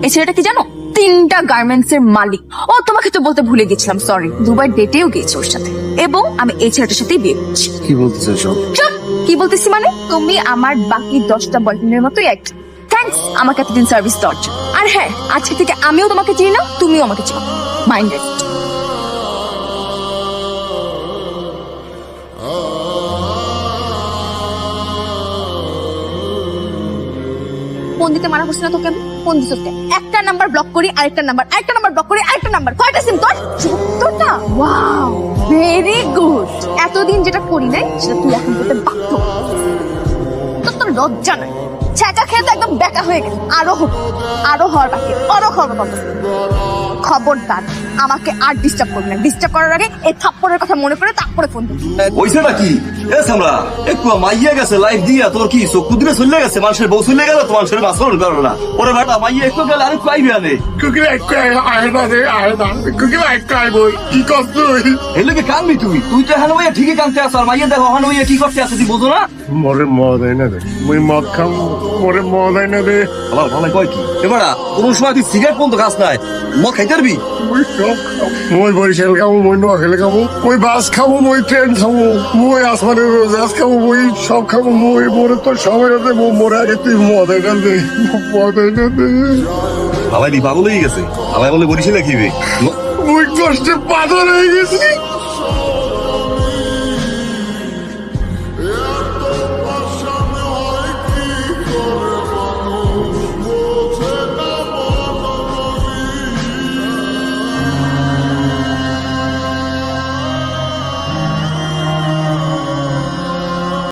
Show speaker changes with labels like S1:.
S1: এই ছেলেটা কি জানো, 3টা গার্মেন্টস এর মালিক। ও তোমাকে তো বলতে ভুলে গেছিলাম, সরি। দুবার ডেটেও গেছি ওর সাথে, এবং আমি এই ছেলেটার সাথেই বিয়ে করছি।
S2: কি বলতেছে সব?
S1: চুপ! কি বলতেছি মানে, তুমি আমার বাকি 10টা বয়ফ্রেন্ডের মতোই এক। থ্যাঙ্কস আমাকে এতদিন সার্ভিস দেওয়ার জন্য। আর হ্যাঁ, আজকে থেকে আমিও তোমাকে চিনি না, তুমিও আমাকে চিনো। Mind rest. ফোন দিতে মানা করছি না তোকে আমি? ফোন দিছ কেন? একটা নাম্বার ব্লক করি, আরেকটা নাম্বার, আরেকটা নাম্বার ব্লক করি, আরেকটা নাম্বার। কয়টা সিম তোর? ৭৪টা। Wow, very good. এতদিন যেটা করি নাই সেটা তুই এখন করতে বাধ্য। তোর লজ্জা নাই? ছ্যাঁকা খেয়ে তো একদম বেকা হয়ে গেছে। আরো হোক, আরো হওয়ার বাকি, আরো খবর পাবো। খবরদার আমাকে আর ডিস্টার্ব করবি না। ডিস্টার্ব করার আগে এই থাপ্পড়ের কথা মনে করে তারপরে ফোন দিবি।
S3: ওইছে নাকি? এ সামরা একটু মাইয়া গেছে লাইফ দিয়া, তোর কি চোখ কুদিরে চলে গেছে? মানুষের বউ চলে গেল তো মানুষের বাঁচল করো না। ওরে বেটা মাইয়া একটু গেলে আর একটু আইবে আনে।
S2: কি কষ্ট
S3: এলেকে কানবি তুই? তুই তো এখানে ভাইয়া ঠিকই কানতে আস, আর মাইয়া দেখো ওখানে ভাইয়া কি করতে আছে তুই বোঝো না?
S2: মরে মদ হয় না রে, মুই মদ খাম, মরে মদ হয় না রে।
S3: আমার ভালো কয় কি এবারা কোন সময় তুই সিগারেট পর্যন্ত খাস নাই, মদ খাইতে পারবি?
S2: মুই সব খাবো, মুই বরিশাল খাবো, মুই নোয়াখালী খাবো, মুই বাস খাবো, মুই ট্রেন খাবো, মুই আসমানের জাহাজ খাবো, মুই সব খাবো। মুই মরে তো সবাই রাতে মরে আগে তুই মদ হয় না রে, মদ হয় না রে।
S3: হালাই দি পাগল হয়ে গেছে, হালাই বলে বরিশালে খিবে।
S2: মুই কষ্টে পাথর হয়ে গেছি।